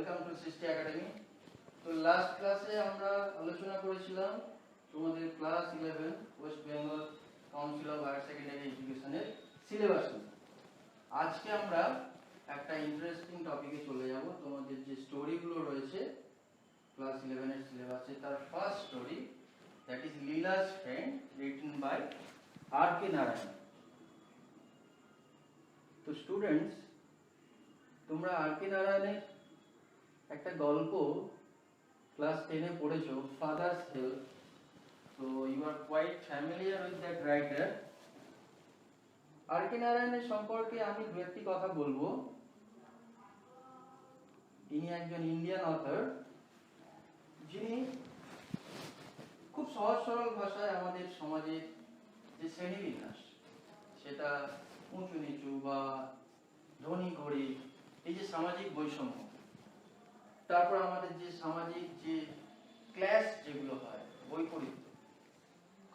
Welcome to Srishti academy. তো last ক্লাসে আমরা আলোচনা করেছিলাম তোমাদের class 11 west Bengal council of higher secondary এডুকেশনের সিলেবাস নিয়ে। আজকে আমরা একটা ইন্টারেস্টিং টপিকে চলে যাব। তোমাদের যে স্টোরিগুলো রয়েছে ক্লাস 11 এর সিলেবাসে, তার first story, that is Leela's friend, written by R K Narayan. তো স্টুডেন্টস, তোমরা আর কে নারায়ণের একটা গল্প ক্লাস 10 এ পড়েছো, ফাদার্স হেল্প। তো you are quite familiar with that writer. R K নারায়ণের সম্পর্কে আমি দু একটি কথা বলবো। ইনি একজন ইন্ডিয়ান অথর, যিনি খুব সহজ সরল ভাষায় আমাদের সমাজের যে শ্রেণীবিন্যাস, সেটা উঁচু নিচু বা ধনী গরিব, এই যে সামাজিক বৈষম্য, তারপর আমাদের যে সামাজিক যে ক্লাস যেগুলো হয়, বৈপরীত্য,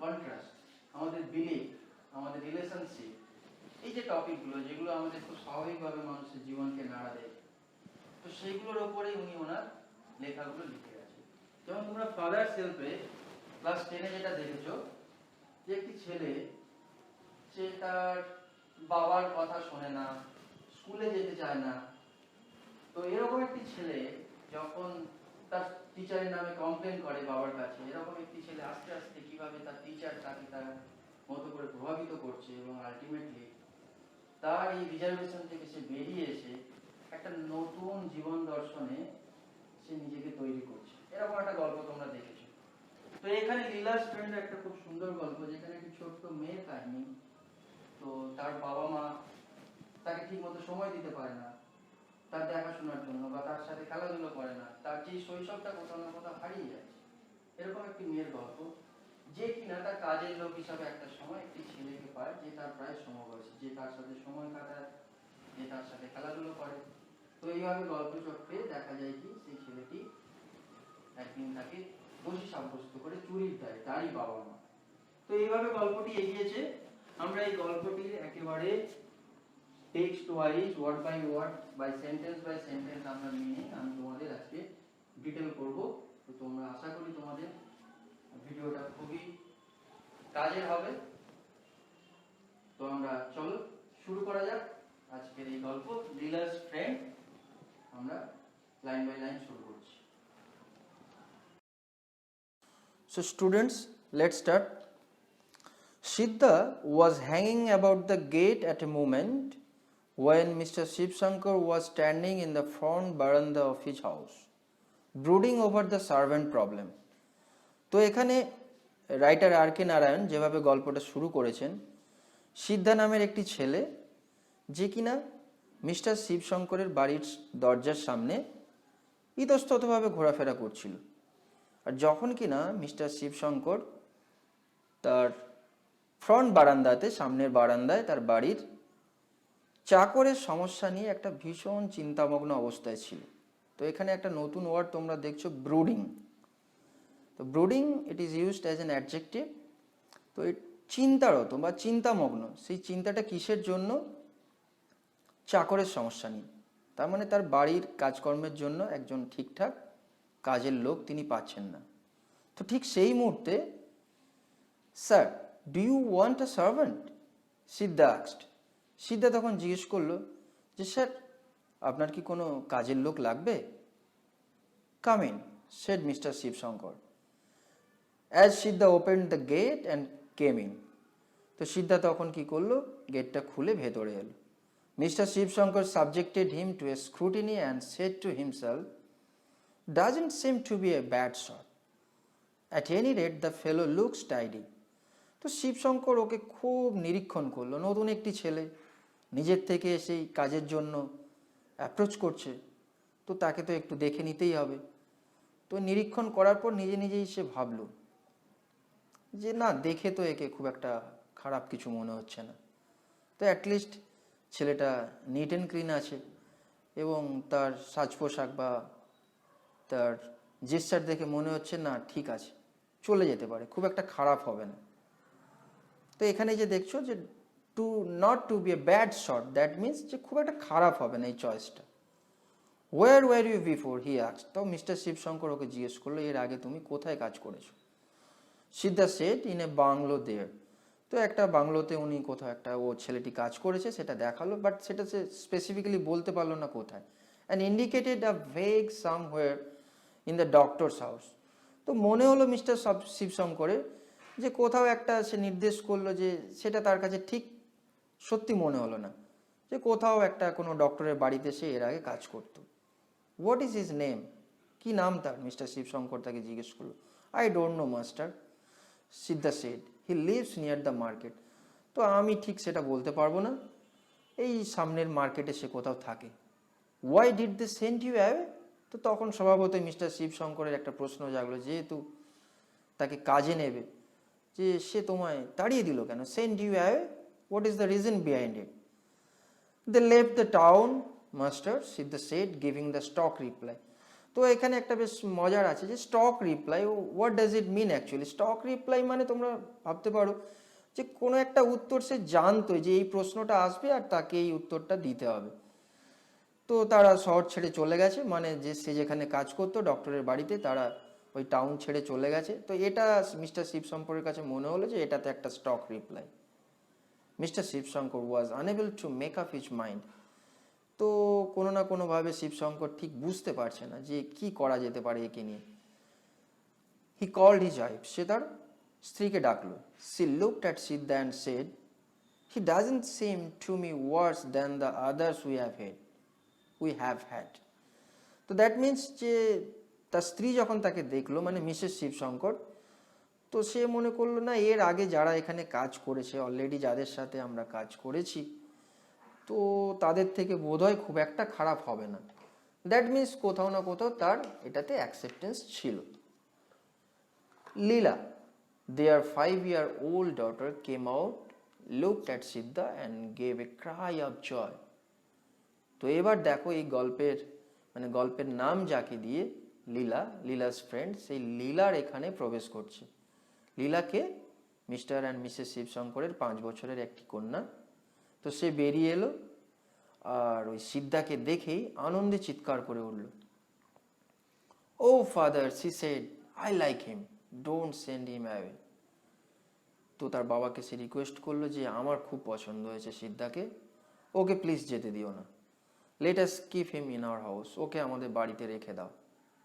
কন্ট্রাস্ট, আমাদের বিলিফ, আমাদের রিলেশনশিপ, এই যে টপিকগুলো যেগুলো আমাদের খুব স্বাভাবিকভাবে মানুষের জীবনকে নাড়া দেয়, তো সেইগুলোর ওপরেই উনি ওনার লেখাগুলো লিখে গেছেন। যেমন তোমরা ফাদার্স হেল্পে ক্লাস 10 এ যেটা দেখেছো, যে একটি ছেলে, সে তার বাবার কথা শোনে না, স্কুলে যেতে চায় না। তো এরকম একটি ছেলে যখন তার টিচারের নামে কমপ্লেন করে বাবার কাছে, এরকম একটি ছেলে আস্তে আস্তে কিভাবে তার টিচার তাকে তার মতো করে প্রভাবিত করছে এবং আলটিমেটলি তার এই রিজার্ভেশন থেকে সে বেরিয়ে এসে একটা নতুন জীবন দর্শনে সে নিজেকে তৈরি করছে, এরকম একটা গল্প তোমরা দেখেছো। তো এখানে লীলাস ফ্রেন্ড একটা খুব সুন্দর গল্প, যেখানে একটি ছোট্ট মেয়ের কাহিনী। তো তার বাবা মা তাকে ঠিক মতো সময় দিতে পারে না তার দেখাশোনার জন্য, বা তার সাথে খেলাধুলো করে না, তার যে শৈশবটা কোথাও না কোথাও হারিয়ে যাচ্ছে, এরকম একটি মেয়ের গল্প, যে কিনা তার কাজের লোক হিসাবে একটা সময় একটি ছেলেকে পায়, যে তার প্রায় সমবয়সী, যে তার সাথে সময় কাটায়, যে তার সাথে খেলাধুলো করে। তো এইভাবে গল্প চক্রে দেখা যায় কি সেই ছেলেটি একদিন তাকে দোষী সাব্যস্ত করে চুরির দায় তারই বাবা মা। তো এইভাবে গল্পটি এগিয়েছে। আমরা এই গল্পটির একেবারে text wise, word by word, by sentence আমরা মিনিং আমি তোমাদের আজকে ডিটেল করব। তো তোমরা আশা করি তোমাদের ভিডিওটা খুবই কাজের হবে। তো আমরা চলো শুরু করা যাক আজকের এই গল্প লীলাস ফ্রেন্ড। আমরা লাইন বাই লাইন শুরু করছি। So students, let's start. Siddha was hanging about the gate at a moment when Mr. Shiv Shankar was standing in the front veranda of his house, brooding over the servant problem. তো এখানে writer R K Narayan যেভাবে গল্পটা শুরু করেছেন, সিদ্ধা নামের একটি ছেলে, যে কিনা মিস্টার শিবশঙ্করের বাড়ির দরজার সামনে ইতস্ততভাবে ঘোরাফেরা করছিল। আর যখন কিনা মিস্টার শিবশঙ্কর তার ফ্রন্ট বারান্দাতে, সামনের বারান্দায় তার বাড়ির চাকরের সমস্যা নিয়ে একটা ভীষণ চিন্তামগ্ন অবস্থায় ছিল। তো এখানে একটা নতুন ওয়ার্ড তোমরা দেখছো, ব্রুডিং। তো brooding, it is used as an adjective. তো চিন্তারত বা চিন্তামগ্ন, সেই চিন্তাটা কিসের জন্য? চাকরের সমস্যা নিয়ে। তার মানে তার বাড়ির কাজকর্মের জন্য একজন ঠিকঠাক কাজের লোক তিনি পাচ্ছেন না। তো ঠিক সেই মুহূর্তে, sir, do you want a servant? Sidda asked. Sidda তখন জিজ্ঞেস করলো যে, স্যার, আপনার কি কোনো কাজের লোক লাগবে? Come in, said mister Shivshankar. As Siddha opened the gate and came in. তো সিদ্ধা তখন কি করলো? গেটটা খুলে ভেতরে এলো। Mister Shivshankar subjected him to a scrutiny and said to himself, doesn't seem to be a bad sort. At any rate, the fellow looks tidy. তো শিবশঙ্কর ওকে খুব নিরীক্ষণ করলো। নতুন একটি ছেলে নিজের থেকে সেই কাজের জন্য অ্যাপ্রোচ করছে, তো তাকে তো একটু দেখে নিতেই হবে। তো নিরীক্ষণ করার পর নিজে নিজেই সে ভাবলো যে না, দেখে তো একে খুব একটা খারাপ কিছু মনে হচ্ছে না। তো অ্যাটলিস্ট ছেলেটা নিট অ্যান্ড ক্লিন আছে, এবং তার সাজ পোশাক বা তার জেস্চার দেখে মনে হচ্ছে না, ঠিক আছে, চলে যেতে পারে, খুব একটা খারাপ হবে না। তো এখানে যে দেখছো যে not to be a bad shot, that means যে খুব একটা খারাপ হবে না এই চয়েসটা। Where were you before he asked. তো মিস্টার শিবশঙ্কর ওকে জিজ্ঞেস করলো এর আগে তুমি কোথায় কাজ করেছো। Sidda said in a bungalow there. তো একটা বাংলোতে উনি কোথাও একটা ও ছেলেটি কাজ করেছে সেটা দেখালো, বাট সেটা সে স্পেসিফিক্যালি বলতে পারলো না কোথায়। And indicated a vague somewhere in the doctors house. তো মনে হলো মিস্টার শিবশঙ্করের যে কোথাও একটা সে নির্দেশ করলো, যে সেটা তার কাছে ঠিক সত্যি মনে হলো না, যে কোথাও একটা কোনো ডক্টরের বাড়িতে সে এর আগে কাজ করতো। হোয়াট ইজ হিজ নেম, কি নাম তার, মিস্টার শিবশঙ্কর তাকে জিজ্ঞেস করলো। I don't know master, Siddha said, he lives near the market. তো আমি ঠিক সেটা বলতে পারবো না, এই সামনের মার্কেটে সে কোথাও থাকে। Why did they send you away. তো তখন স্বভাবতই মিস্টার শিবশঙ্করের একটা প্রশ্ন জাগলো, যেহেতু তাকে কাজে নেবে, যে সে তোমায় তাড়িয়ে দিল কেন, send you away, what is the reason behind it. They left the town master, Siddha said, giving the stock reply. তো এখানে একটা বেশ মজার আছে যে stock reply, what does it mean actually. Stock reply মানে তোমরা ভাবতে পারো যে কোনো একটা উত্তর সে জানতো যে এই প্রশ্নটা আসবে আর তাকে এই উত্তরটা দিতে হবে। তো তারা শহর ছেড়ে চলে গেছে, মানে যে সে যেখানে কাজ করতো ডক্টরের বাড়িতে, তারা ওই টাউন ছেড়ে চলে গেছে। তো এটা মিস্টার শিবশঙ্করের কাছে মনে হলো যে এটাতে একটা stock reply. Mister Shivshankar was unable to make up his mind. তো কোনো না কোনোভাবে শিবশঙ্কর ঠিক বুঝতে পারছে না যে কি করা যেতে পারে একে নিয়ে। হি কল্ড হিজ ওয়াইফ, সে তার স্ত্রীকে ডাকলো। She looked at Siddha and said, he doesn't seem to me worse than the others we have had. তো দ্যাট মিনস যে তার স্ত্রী যখন তাকে দেখলো, মানে মিসেস শিবশঙ্কর, তো সে মনে করলো না এর আগে যারা এখানে কাজ করেছে অলরেডি, যাদের সাথে আমরা কাজ করেছি, তো তাদের থেকে বোধহয় খুব একটা খারাপ হবে না। দ্যাট মিনস কোথাও না কোথাও তার এটাতে অ্যাকসেপ্টেন্স ছিল। লীলা, their 5-year-old daughter, came out, looked at Siddha and gave a cry of joy. তো এবার দেখো এই গল্পের নাম যাকে দিয়ে লীলা, লীলাস ফ্রেন্ড, সেই লীলার এখানে প্রবেশ করছে। লীলাকে মিস্টার অ্যান্ড মিসেস শিবশঙ্করের 5 বছরের একটি কন্যা। তো সে বেরিয়ে এলো আর ওই সিদ্ধাকে দেখেই আনন্দে চিৎকার করে উঠল। Oh father, she said, I like him, don't send him away. তো তার বাবাকে সে রিকোয়েস্ট করলো যে আমার খুব পছন্দ হয়েছে সিদ্ধাকে, ওকে প্লিজ যেতে দিও না। Let us keep him in our house, ওকে আমাদের বাড়িতে রেখে দাও।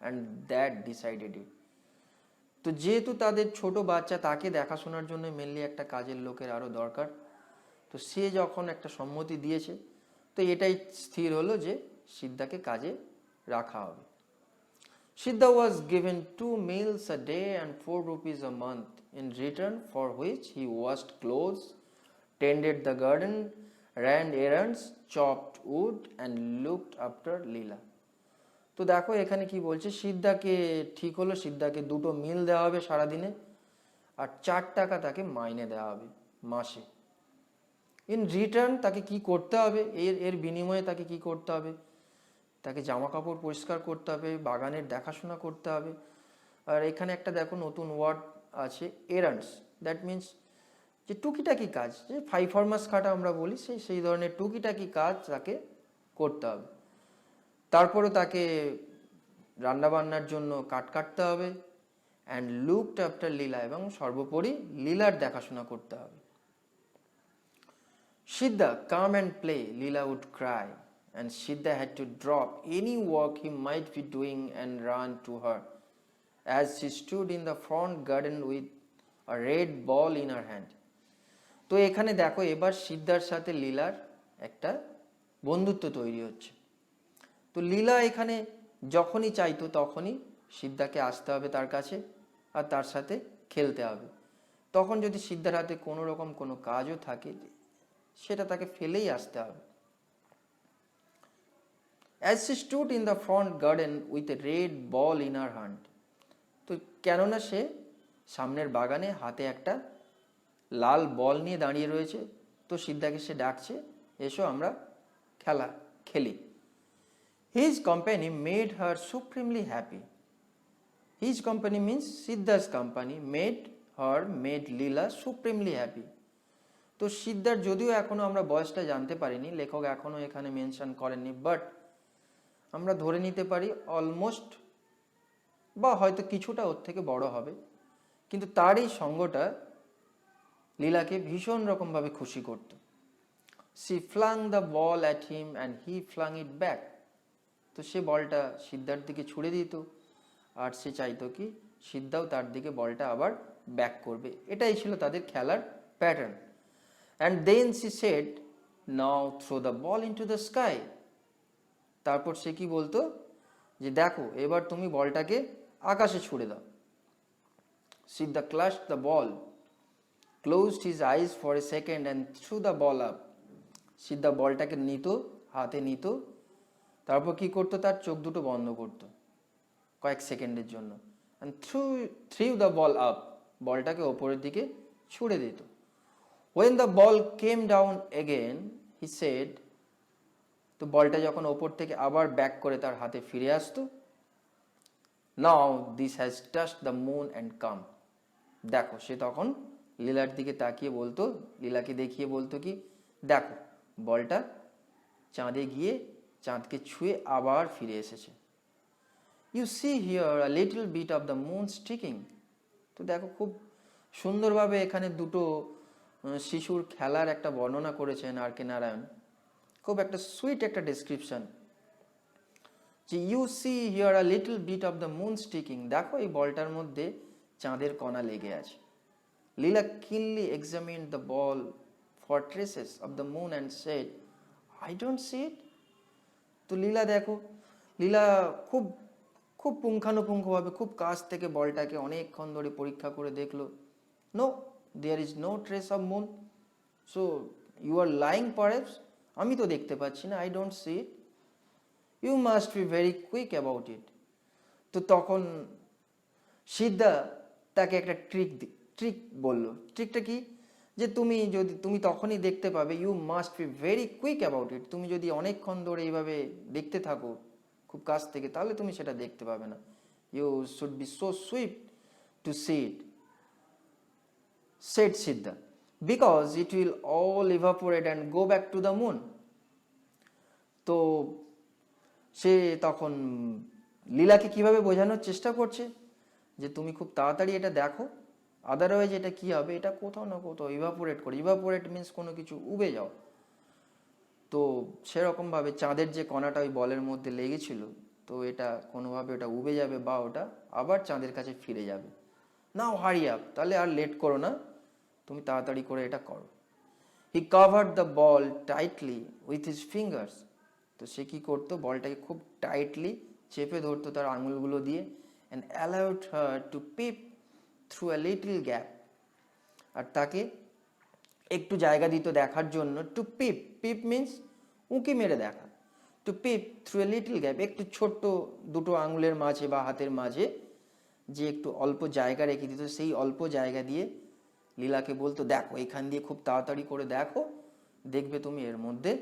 And that decided it. তো যেহেতু তাদের ছোট বাচ্চা, তাকে দেখাশোনার জন্য মেনলি একটা কাজের লোকের আরও দরকার। তো সে যখন একটা সম্মতি দিয়েছে, তো এটাই স্থির হলো যে সিদ্ধাকে কাজে রাখা হবে। Siddha was given 2 meals a day and 4 rupees a month, in return for which he washed clothes, tended the garden, ran errands, chopped wood and looked after Leela. তো দেখো এখানে কি বলছে, সিদ্ধাকে ঠিক হলো সিদ্ধাকে 2টো মিল দেওয়া হবে সারাদিনে, আর 4 টাকা তাকে মাইনে দেওয়া হবে মাসে। ইন রিটার্ন তাকে কি করতে হবে, এর বিনিময়ে তাকে কি করতে হবে, তাকে জামা কাপড় পরিষ্কার করতে হবে, বাগানের দেখাশোনা করতে হবে। আর এখানে একটা দেখো নতুন ওয়ার্ড আছে, এরান্ডস। দ্যাট মিনস যে টুকিটাকি কাজ, যে 5 ফরমাস খাটা আমরা বলি, সেই ধরনের টুকিটাকি কাজ তাকে করতে হবে। তারপরে তাকে রান্নাবান্নার জন্য কাটতে হবে। অ্যান্ড লুকড আফটার লীলা, এবং সর্বোপরি লীলার দেখাশোনা করতে হবে। Siddha, come and play, Leela would cry, and Siddha had to drop any work he might be doing and run to her, as she stood in the front garden with a red ball in her hand. তো এখানে দেখো এবার সিদ্ধার সাথে লীলার একটা বন্ধুত্ব তৈরি হচ্ছে। তো লীলা এখানে যখনই চাইতো তখনই সিদ্ধাকে আসতে হবে তার কাছে, আর তার সাথে খেলতে হবে। তখন যদি সিদ্ধার হাতে কোনো রকম কোনো কাজও থাকে, সেটা তাকে ফেলেই আসতে হবে। As she stood in the front garden with a red ball in her hand, তো কেননা সে সামনের বাগানে হাতে একটা লাল বল নিয়ে দাঁড়িয়ে রয়েছে, তো সিদ্ধাকে সে ডাকছে, এসো আমরা খেলি। His company made her supremely happy. His company means Siddha's company made Leela supremely happy. তো সিদ্ধার যদিও এখনো আমরা বয়সটা জানতে পারিনি, লেখক এখনো এখানে মেনশন করেননি, বাট আমরা ধরে নিতে পারি অলমোস্ট বা হয়তো কিছুটা ওর থেকে বড় হবে, কিন্তু তার এই সঙ্গটা লীলাকে ভীষণ রকমভাবে খুশি করত। She flung the ball at him and he flung it back. তো সে বলটা সিদ্ধার দিকে ছুড়ে দিত, আর সে চাইতো কি সিদ্ধাও তার দিকে বলটা আবার ব্যাক করবে। এটাই ছিল তাদের খেলার pattern. And then she said, now throw the ball into the sky. তারপর সে কি বলতো, যে দেখো এবার তুমি বলটাকে আকাশে ছুড়ে দাও। সিদ্ধা clutched the ball, closed his eyes for a second and threw the ball up. সিদ্ধা বলটাকে নিত, হাতে নিত, তারপর কি করতো, তার চোখ দুটো বন্ধ করতো কয়েক সেকেন্ডের জন্য, and threw the ball up, বলটাকে ওপরের দিকে ছুড়ে দিত। when the ball came down again, he said, তো বলটা যখন ওপর থেকে আবার ব্যাক করে তার হাতে ফিরে আসতো, now this has touched the moon and come. দেখো, সে তখন লীলার দিকে তাকিয়ে বলতো, লীলাকে দেখিয়ে বলতো কি, দেখো বলটা চাঁদে গিয়ে চাঁদকে ছুঁয়ে আবার ফিরে এসেছে। You see here a little bit of the moon sticking. তো দেখো খুব সুন্দরভাবে এখানে দুটো শিশুর খেলার একটা বর্ণনা করেছেন আর কে নারায়ণ, খুব একটা সুইট একটা ডেসক্রিপশন, যে you see here a little bit of the moon sticking, দেখো এই বলটার মধ্যে চাঁদের কণা লেগে আছে। লীলা keenly examined the ball for traces of the moon and said, I don't see it. তো লীলা দেখো, লীলা খুব খুব পুঙ্খানুপুঙ্খভাবে খুব কাছ থেকে বলটাকে অনেকক্ষণ ধরে পরীক্ষা করে দেখলো, no there is no trace of moon, so you are lying perhaps, আমি তো দেখতে পাচ্ছি না, I don't see it, you must be very quick about it. তো তখন সিদ্ধা তাকে একটা ট্রিক বললো। ট্রিকটা কি, যে তুমি তখনই দেখতে পাবে, you must be very quick about it, তুমি যদি অনেকক্ষণ ধরে এইভাবে দেখতে থাকো খুব কাছ থেকে, তাহলে তুমি সেটা দেখতে পাবে না। You should be so swift to see it, said Siddha, because it will all evaporate and go back to the moon. তো সে তখন লীলাকে কিভাবে বোঝানোর চেষ্টা করছে, যে তুমি খুব তাড়াতাড়ি এটা দেখো, আদারওয়াইজ এটা কি হবে, এটা কোথাও না কোথাও ইভাপোরেট করে, ইভাপোরেট মিন্স কোনো কিছু উবে যাও। তো সেরকমভাবে চাঁদের যে কণাটা ওই বলের মধ্যে লেগেছিল, তো এটা কোনোভাবে ওটা উবে যাবে বা ওটা আবার চাঁদের কাছে ফিরে যাবে। নাও হারি আপ, তাহলে আর লেট করো না, তুমি তাড়াতাড়ি করে এটা করো। He covered the ball tightly with his fingers. তো সে কী করতো, বলটাকে খুব টাইটলি চেপে ধরতো তার আঙুলগুলো দিয়ে, and allowed her to peep through a little gap, আর তাকে একটু জায়গা দিত দেখার জন্য। টু পিপ, পিপ মিন্স উঁকি মেরে দেখা, to peep through a little gap, একটু ছোট্ট দুটো আঙুলের মাঝে বা হাতের মাঝে যে একটু অল্প জায়গা রেখে দিত, সেই অল্প জায়গা দিয়ে লীলাকে বলতো, দেখো এখান দিয়ে খুব তাড়াতাড়ি করে দেখো, দেখবে তুমি এর মধ্যে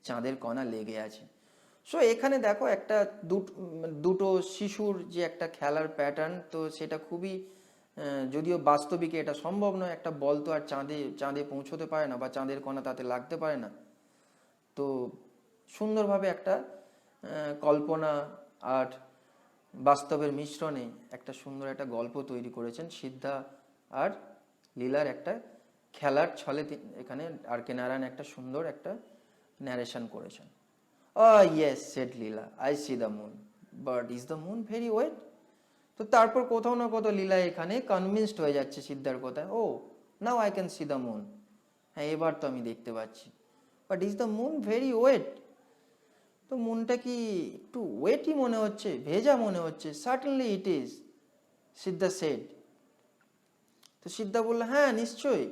চাঁদের কণা লেগে আছে। সো এখানে দেখো একটা দুটো শিশুর যে একটা খেলার প্যাটার্ন, তো সেটা খুবই, যদিও বাস্তবিকে এটা সম্ভব নয়, একটা বল তো আর চাঁদে পৌঁছতে পারে না বা চাঁদের কণা তাতে লাগতে পারে না, তো সুন্দরভাবে একটা কল্পনা আর বাস্তবের মিশ্রণে একটা সুন্দর একটা গল্প তৈরি করেছেন সিদ্ধা আর লীলার একটা খেলার ছলে। এখানে আর কে নারায়ণ একটা সুন্দর একটা ন্যারেশন করেছেন। Yes said Leela, I see the moon, but is the moon very wet. তো তারপর কোথাও না কোথাও লীলা এখানে কনভিন্সড হয়ে যাচ্ছে সিদ্ধার কথায়, oh now I can see the moon, হ্যাঁ এবার তো আমি দেখতে পাচ্ছি, but is the moon very wet, তো মুনটা কি একটু ওয়েটই মনে হচ্ছে, ভেজা মনে হচ্ছে। Certainly it is, Sidda said. তো সিদ্ধা বললো, হ্যাঁ নিশ্চয়ই।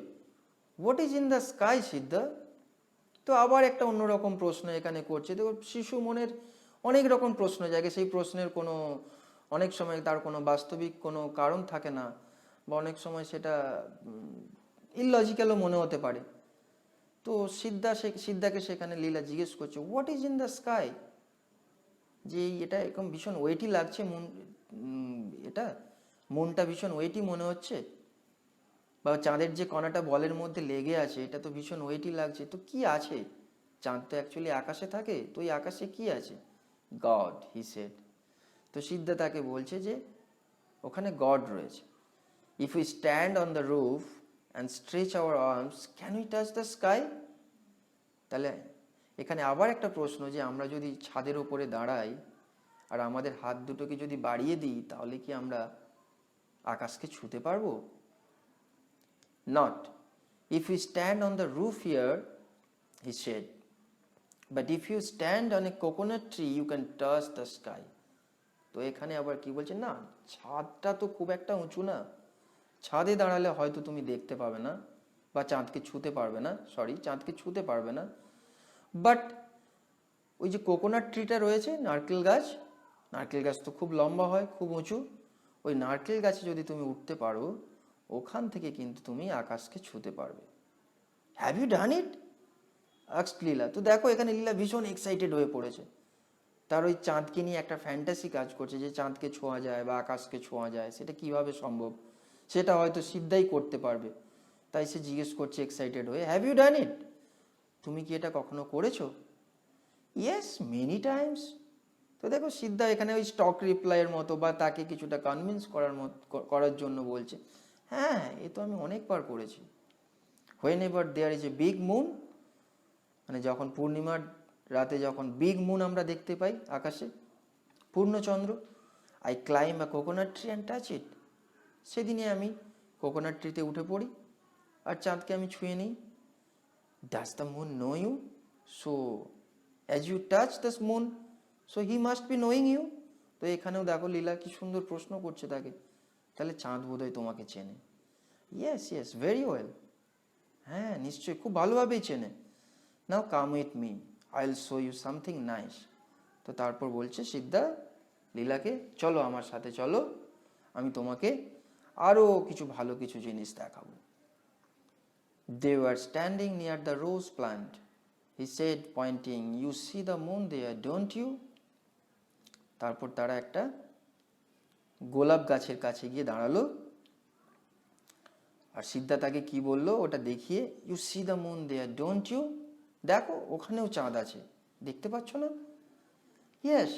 What is in the sky Sidda? তো আবার একটা অন্যরকম প্রশ্ন এখানে করছে। তো শিশু মনের অনেক রকম প্রশ্ন জাগে, সেই প্রশ্নের কোনো অনেক সময় তার কোনো বাস্তবিক কোনো কারণ থাকে না, বা অনেক সময় সেটা ইললজিক্যালও মনে হতে পারে। তো সিদ্ধাকে সেখানে লীলা জিজ্ঞেস করছে, what is in the sky, যে এটা এরকম ভীষণ ওয়েটি লাগছে, এটা মনটা ভীষণ ওয়েটি মনে হচ্ছে, বা চাঁদের যে কণাটা বলের মধ্যে লেগে আছে এটা তো ভীষণ ওয়েটি লাগছে, তো কি আছে, চাঁদ তো অ্যাকচুয়ালি আকাশে থাকে, তো এই আকাশে কি আছে God, he said. তো সিদ্ধা তাকে বলছে যে ওখানে গড রয়েছে। If we stand on the roof and stretch our arms, can we touch the sky? তাহলে এখানে আবার একটা প্রশ্ন, যে আমরা যদি ছাদের উপরে দাঁড়াই আর আমাদের হাত দুটোকে যদি বাড়িয়ে দিই, তাহলে কি আমরা আকাশকে ছুঁতে পারবো? Not. If we stand on the roof here, he said, but if you stand on a coconut tree, you can touch the sky. তো এখানে আবার কি বলছে, না ছাদটা তো খুব একটা উঁচু না, ছাদে দাঁড়ালে হয়তো তুমি দেখতে পাবে না বা চাঁদকে ছুঁতে পারবে না, চাঁদকে ছুঁতে পারবে না, বাট ওই যে কোকোনাট ট্রিটা রয়েছে, নারকেল গাছ তো খুব লম্বা হয়, খুব উঁচু, ওই নারকেল গাছে যদি তুমি উঠতে পারো, ওখান থেকে কিন্তু তুমি আকাশকে ছুঁতে পারবে। Have you done it? Asked Leela. তো দেখো এখানে লীলা ভীষণ এক্সাইটেড হয়ে পড়েছে, তার ওই চাঁদকে নিয়ে একটা ফ্যান্টাসি কাজ করছে, যে চাঁদকে ছোঁয়া যায় বা আকাশকে ছোঁয়া যায়, সেটা কিভাবে সম্ভব, সেটা হয়তো সিদ্ধাই করতে পারবে। তাই সে জিজ্ঞেস করছে এক্সাইটেড হয়ে, হ্যাভ ইউ ডান ইট? তুমি কি এটা কখনো করেছো? Yes, many Times. তো দেখো সিদ্ধা এখানে ওই স্টক রিপ্লাইয়ের মতো বা তাকে কিছুটা কনভিন্স করার জন্য বলছে, হ্যাঁ এ তো আমি অনেকবার করেছি। Whenever there is a big moon, মানে যখন পূর্ণিমার রাতে যখন বিগ মুন আমরা দেখতে পাই আকাশে, পূর্ণচন্দ্র, I climb a coconut tree and touch it, সেদিনে আমি কোকোনাট ট্রিতে উঠে পড়ি আর চাঁদকে আমি ছুঁয়ে নিই। Does the moon know you? So as you touch the moon, so he must be knowing you. তো এখানেও দেখো লীলা কি সুন্দর প্রশ্ন করছে তাকে, তাহলে চাঁদ বোধহয় তোমাকে চেনে। ইয়েস ইয়েস, ভেরি ওয়েল, হ্যাঁ নিশ্চয়ই, খুব ভালোভাবেই চেনে। Now come with me, I will show you something nice. তো তারপর বলছে সিদ্ধা লীলাকে, চলো আমার সাথে চলো, আমি তোমাকে আরও কিছু ভালো কিছু জিনিস দেখাবো। They were standing near the rose plant. He said, pointing, you see the moon there, don't you? তারপর তারা একটা গোলাপ গাছের কাছে গিয়ে দাঁড়ালো, আর সিদ্ধা তাকে কি বললো ওটা দেখিয়ে, you see the moon there don't you? দেখো ওখানেও চাঁদ আছে, দেখতে পাচ্ছ না? ইয়েস,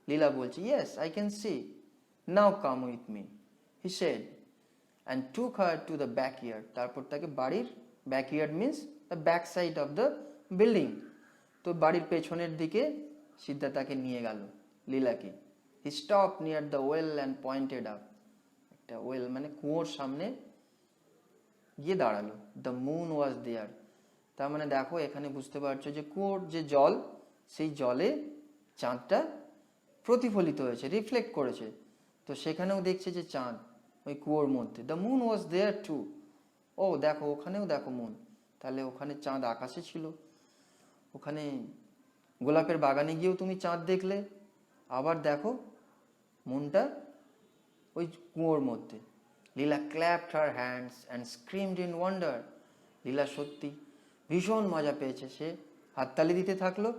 লীলা বলছে, yes I can see, now come with me, he said, and took her to the backyard. তারপর তাকে বাড়ির, backyard means the back side of the building, তো বাড়ির পেছনের দিকে সিদ্ধা তাকে নিয়ে গেল লীলাকে। He stop near the well and pointed up, একটা ওয়েল মানে কুয়োর সামনে গিয়ে দাঁড়ালো। দ্য মুন ওয়াজ দেয়ার, তার মানে দেখো এখানে বুঝতে পারছো যে কুয়োর যে জল, সেই জলে চাঁদটা প্রতিফলিত হয়েছে, রিফ্লেক্ট করেছে। তো সেখানেও দেখছে যে চাঁদ ওই কুয়োর মধ্যে। The moon was there too, ও দেখো ওখানেও দেখো মুন, তাহলে ওখানে চাঁদ আকাশে ছিল। ওখানে গোলাপের বাগানে গিয়েও তুমি চাঁদ দেখলে, আবার দেখো মুনটা ওই কুয়োর মধ্যে। Leela clapped her hands and screamed in wonder. Leela সত্যি ভীষণ মজা পেয়েছে, সে হাততালি দিতে থাকলো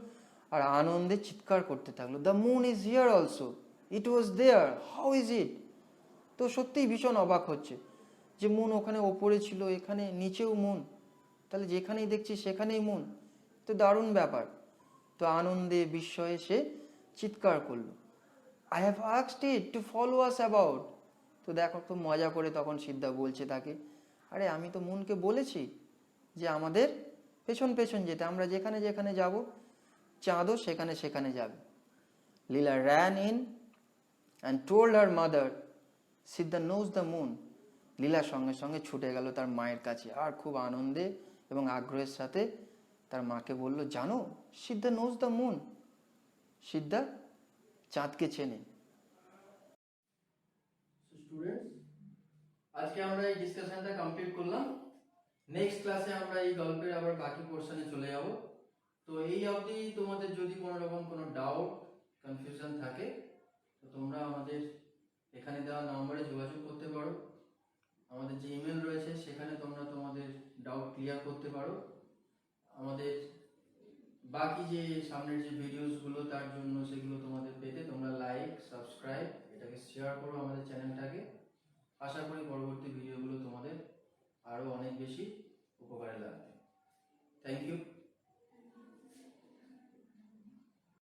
আর আনন্দে চিৎকার করতে থাকলো, the moon is here also, it was there, how is it? তো সত্যিই ভীষণ অবাক হচ্ছে যে মুন ওখানে ওপরে ছিল, এখানে নিচেও মুন, তাহলে যেখানেই দেখছি সেখানেই মুন, তো দারুণ ব্যাপার। তো আনন্দে বিস্ময়ে সে চিৎকার করলো, I have asked it to follow us about. তো দেখো খুব মজা করে তখন সিদ্ধা বলছে তাকে, আরে আমি তো মুনকে বলেছি যে আমাদের পেছন পেছন যেতে, আমরা যেখানে যেখানে যাব চাঁদও সেখানে সেখানে যাবে। Leela ran in and told her mother Sidda knows the moon. লীলার সঙ্গে সঙ্গে ছুটে গেল তার মায়ের কাছে, আর খুব আনন্দে এবং আগ্রহের সাথে তার মাকে বলল, জানো সিদ্ধা নোজ দ্য মুন, সিদ্ধা চাঁদকে চেনে। স্টুডেন্টস, আজকে আমরা এই ডিসকাশনটা কমপ্লিট করলাম। নেক্সট ক্লাসে আমরা এই গল্পের আবার বাকি পোর্শনে চলে যাব। তো এই অবধি তোমাদের যদি কোনো রকম কোনো ডাউট, কনফিউশন থাকে, তো তোমরা আমাদের এখানে দেওয়া নম্বরে যোগাযোগ করতে পারো। আমাদের যে ইমেল রয়েছে সেখানে তোমরা তোমাদের ডাউট ক্লিয়ার করতে পারো। আমাদের বাকি যে সামনের যে ভিডিওসগুলো, তার জন্য সেগুলো তোমাদের পেতে তোমরা লাইক, সাবস্ক্রাইব, এটাকে শেয়ার করো আমাদের চ্যানেলটাকে। আশা করি পরবর্তী ভিডিওগুলো তোমাদের আরও অনেক বেশি উপকারে লাগবে। Thank you.